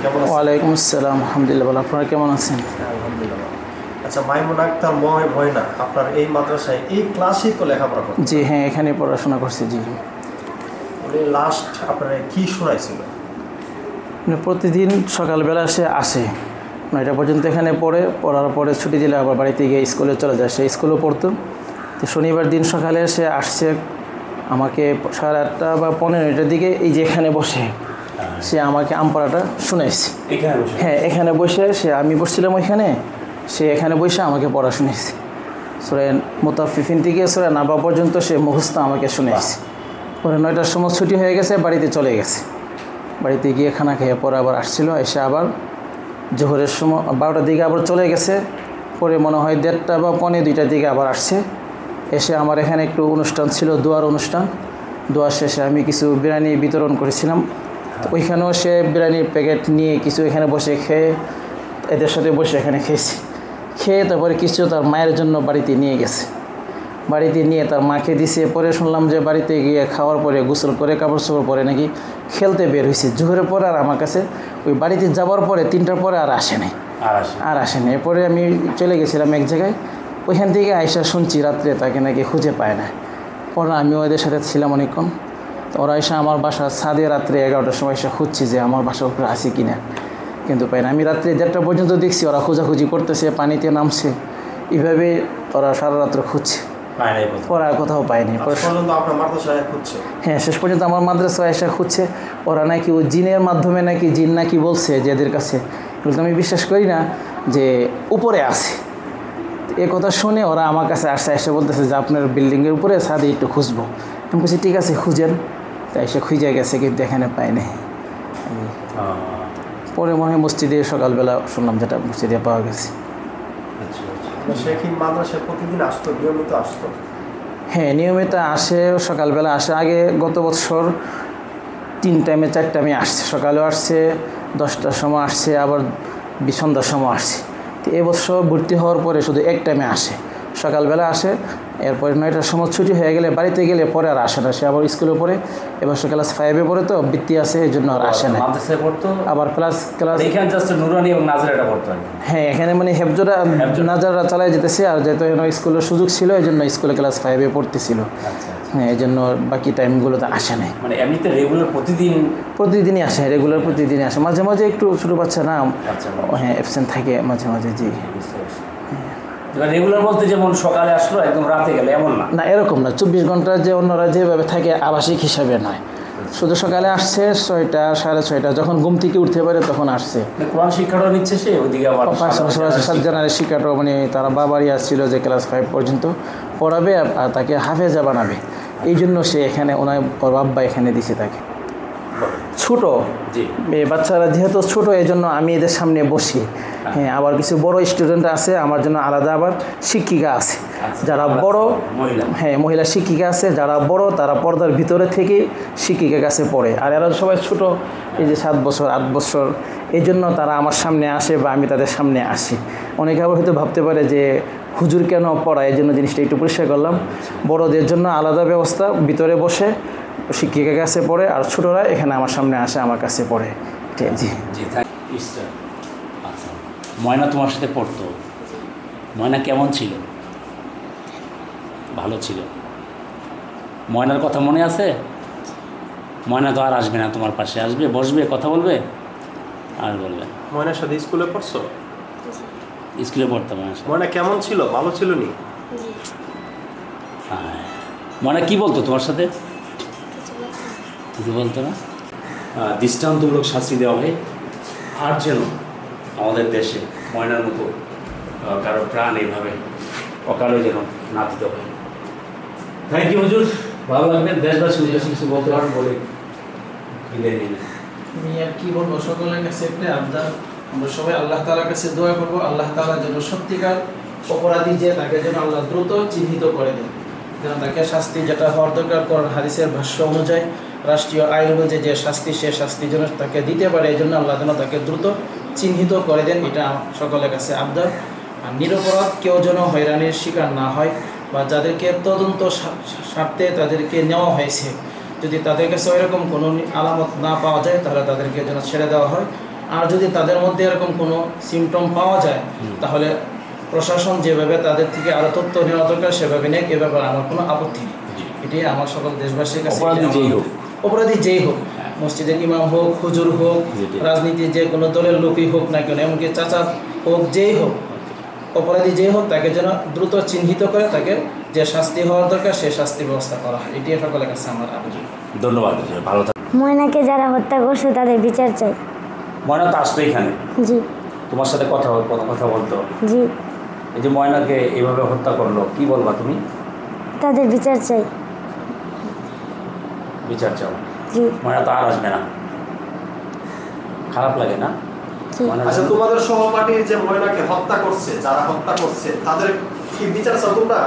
কেমন আছেন? ওয়ালাইকুম আসসালাম, আলহামদুলিল্লাহ ভালো। আপনারা কেমন আছেন? আলহামদুলিল্লাহ। আচ্ছা, মাইমুন আক্তার ময়না আপনার এই মাদ্রাসায় এই ক্লাসেই তো লেখাপড়া করতেন? জি হ্যাঁ, এখানে পড়াশোনা করছি। জি, উনি লাস্ট আপনার কি শোনাইছিল? প্রতিদিন সকালবেলা সে আসে 9টা পর্যন্ত এখানে পড়ার পরে ছুটি দিলে আবার বাড়িতে গিয়ে স্কুলে চলে যায়। সে স্কুলেও পড়তো। তো শনিবার দিন সকালে সে আসছে আমাকে 8:30 বা 15টার দিকে এই যে এখানে বসে সে আমাকে আমপড়াটা শুনেছে। হ্যাঁ, এখানে বসে আমি বসছিলাম ওইখানে, সে এখানে বসে আমাকে পড়া শুনেছে। সূরা মুতাফফিফিন থেকে সূরা নাবা পর্যন্ত সে মুখস্থ আমাকে শুনেছে। পরে 9টার সময় ছুটি হয়ে গেছে, বাড়িতে চলে গেছে। বাড়িতে গিয়ে খানা খেয়ে পরে আবার আসছিল, এসে আবার জোহরের সময় 12টার দিকে আবার চলে গেছে। পরে মনে হয় 1:30 বা 1:45টার দিকে আবার আসছে। এসে আমার এখানে একটু অনুষ্ঠান ছিল, দোয়ার অনুষ্ঠান। দোয়ার শেষে আমি কিছু বিরিয়ানি বিতরণ করেছিলাম। তো ওইখানেও সে বিরিয়ানির প্যাকেট নিয়ে কিছু এখানে বসে খেয়ে এদের সাথে বসে এখানে খেয়ে তারপরে কিছু তার মায়ের জন্য বাড়িতে নিয়ে গেছে। বাড়িতে নিয়ে তার মাকে দিছে। পরে শুনলাম যে বাড়িতে গিয়ে খাওয়ার পরে গোসল করে কাপড় চোপড় পরে নাকি খেলতে বের হয়েছে জোহরের পরে। আর আমার কাছে ওই বাড়িতে যাওয়ার পরে 3টার পরে আর আসেনি। এরপরে আমি চলে গেছিলাম এক জায়গায়, ওইখান থেকে আইসা শুনছি রাত্রে তাকে নাকি খুঁজে পায় না। পরে আমি ওদের সাথে ছিলাম অনেকক্ষণ। তো ওরা এসে আমার বাসার ছাদে রাত্রে 11টার সময় এসে খুঁজছি যে আমার বাসার উপরে আসি কিনা, কিন্তু পাই না। আমি রাত্রে 1:30 পর্যন্ত দেখছি ওরা খোঁজাখুঁজি করতেছে, পানিতে নামছে, এইভাবে ওরা সারা রাত্রে খুঁজছে, ওরা কোথাও পায়নি। হ্যাঁ, শেষ পর্যন্ত আমার মাদ্রাসায় এসে খুঁজছে। ওরা নাকি ওই জিনের মাধ্যমে নাকি জিন নাকি বলছে যে এদের কাছে, বলতে আমি বিশ্বাস করি না, যে উপরে আছে। এ কথা শুনে ওরা আমার কাছে এসে বলতেছে যে আপনার বিল্ডিংয়ের উপরে ছাদে একটু খুঁজবো। আমি বলছি ঠিক আছে খুঁজেন। তাই সে খুঁজে গেছে, কিন্তু এখানে পায়নি। পরে মনে হয় মসজিদে সকালবেলা শুনলাম যেটা মসজিদে পাওয়া গেছে। হ্যাঁ, নিয়মিত আসে, সকালবেলা আসে। আগে গত বছর 3 টাইমে 4 টাইমে আসছে, সকালেও আসছে, 10টার সময় আসছে, আবার সন্ধ্যার সময় আসছে। তো এবছর ভর্তি হওয়ার পরে শুধু 1 টাইমে আসে, সকালবেলা আসে। এরপরে 9টার সময় ছুটি হয়ে গেলে বাড়িতে গেলে পরে আর আসে না। সে আবার স্কুলে পড়ে, এবার ক্লাস 5-এ পড়ে, তো বৃত্তি আছে, এই জন্য আর আসে না। আবার ক্লাস হ্যাঁ, এখানে মানে হেফজরা নাজাররা চালাই যেতেছে। আর যেহেতু স্কুলের সুযোগ ছিল, এই জন্য স্কুলে ক্লাস 5-এ পড়তেছিল। হ্যাঁ, এই জন্য বাকি টাইমগুলোতে আসে না। মানে এমনিতে রেগুলার প্রতিদিনই আসে, রেগুলার প্রতিদিনই আসে। মাঝে মাঝে একটু ছোটো বাচ্চা না, হ্যাঁ অ্যাবসেন্ট থাকে মাঝে মাঝে। জি, রেগুলার বলতে যেমন সকালে আসলো একদম রাতে গেলে এমন না? না, এরকম না। 24 ঘন্টা যে অন্যরা যেভাবে থাকে আবাসিক হিসাবে নয়, শুধু সকালে আসছে 6টা 6:30 যখন ঘুম থেকে উঠতে পারে তখন আসছে। কোরআন শিক্ষাটাও নিচ্ছে সে, ওইদিকে আবার 7 জানুয়ারি শিক্ষাটাও, মানে তারা বাবারই আসছিল যে ক্লাস 5 পর্যন্ত পড়াবে আর তাকে হাফেজা বানাবে। এই জন্য সে এখানে ওর আব্বা এখানে দিছে তাকে। ছোট বাচ্চারা যেহেতু ছোট, এই জন্য আমি এদের সামনে বসি। হ্যাঁ, আবার কিছু বড় স্টুডেন্ট আছে, আমার জন্য আলাদা আবার শিক্ষিকা আছে যারা বড়। হ্যাঁ, মহিলা শিক্ষিকা আছে যারা বড়, তারা পর্দার ভিতরে থেকে শিক্ষিকার কাছে পড়ে। আর এরা সবাই ছোট, এই যে 7 বছর 8 বছর, এই জন্য তারা আমার সামনে আসে বা আমি তাদের সামনে আসি। অনেকে আবার হয়তো ভাবতে পারে যে হুজুর কেন পড়ায়, এই জন্য জিনিসটা একটু পরিষ্কার করলাম। বড়দের জন্য আলাদা ব্যবস্থা, ভিতরে বসে শিক্ষিকার কাছে পড়ে, আর ছোটরা এখানে আমার সামনে আসে, আমার কাছে পড়ে। জি জি। আচ্ছা, ময়না তোমার সাথে পড়তো, ময়না কেমন ছিল? ভালো ছিল? ময়নার কথা মনে আছে? ময়না তো আর আসবে না তোমার পাশে, আসবে, বসবে, কথা বলবে, আর বলবে। ময়নার সাথে স্কুলে পড়ছো? স্কুলে পড়তাম। ময়না কেমন ছিল? ভালো ছিল নি? হ্যাঁ। ময়না কি বলতো তোমার সাথে? কিছু বলতো না? দৃষ্টান্তমূলক শাস্তি দেওয়া হয়, আর যেন আমাদের দেশে ময়নার মতো কারো প্রাণ এইভাবে অকালে যেন না দিতে হয়। থ্যাংক ইউ হুজুর, ভালো লাগবেন। দেশবাসী উদ্দেশ্যে কিছু বলতে পারেন, বলে বিদায় নিন। আমি আর কি বলবো, সকলের কাছে একটা আবদার, আমরা সবাই আল্লাহ তাআলার কাছে দোয়া করবো, আল্লাহ তাআলা যেন সত্যিকার অপরাধী যে তাকে যেন আল্লাহ দ্রুত চিহ্নিত করে দেন, যেন তাকে শাস্তি যেটা হওয়ার দরকার, কোরআন হাদিসের ভাষ্য অনুযায়ী, রাষ্ট্রীয় আইন অনুযায়ী যে শাস্তি, সে শাস্তি যেন তাকে দিতে পারে, এই জন্য আল্লাহ যেন তাকে দ্রুত চিহ্নিত করে দেন, এটা সকলের কাছে আবদার। আর নিরপরাধ কেউ যেন হয়রানির শিকার না হয়, বা যাদেরকে তদন্ত স্বার্থে তাদেরকে নেওয়া হয়েছে, যদি তাদের কাছে ওইরকম কোনো আলামত না পাওয়া যায় তাহলে তাদেরকে যেন ছেড়ে দেওয়া হয়। আর যদি তাদের মধ্যে এরকম কোনো সিমটম পাওয়া যায় তাহলে প্রশাসন যেভাবে তাদের থেকে আরও তথ্য নেওয়া দরকার সেভাবে নেই, এ ব্যাপারে আমার কোনো আপত্তি নেই। এটাই আমার সকল দেশবাসীর কাছে। অপরাধী যেই হোক, মসজিদের ইমাম হোক, হুজুর হোক, রাজনীতির যে কোনো দলের লোকই হোক না কেন, এমনকি চাচা হোক, যেই হোক, অপরাধী যেই হোক, তাকে যেন দ্রুত চিহ্নিত করে তাকে যে শাস্তি হওয়ার দরকার সে শাস্তি ব্যবস্থা করা হয়। এটি সকলের কাছে আমার আবেদন। ধন্যবাদ, ভালো থাকবেন। ময়নাকে যারা হত্যা করছে তাদের বিচার চাই। ময়না তো আসতো এখানে, জি তোমার সাথে কথা বলতো। জি। এই যে ময়নাকে এইভাবে হত্যা করলো, কি বলবা তুমি? তাদের বিচার চাই। বিচার চাও? জি ময়না তো আর আসবে না, খারাপ লাগে না? জি। আচ্ছা, তোমাদের সহপাঠী যে ময়নাকে হত্যা করছে, যারা হত্যা করছে তাদের কি বিচার চাও তোমরা?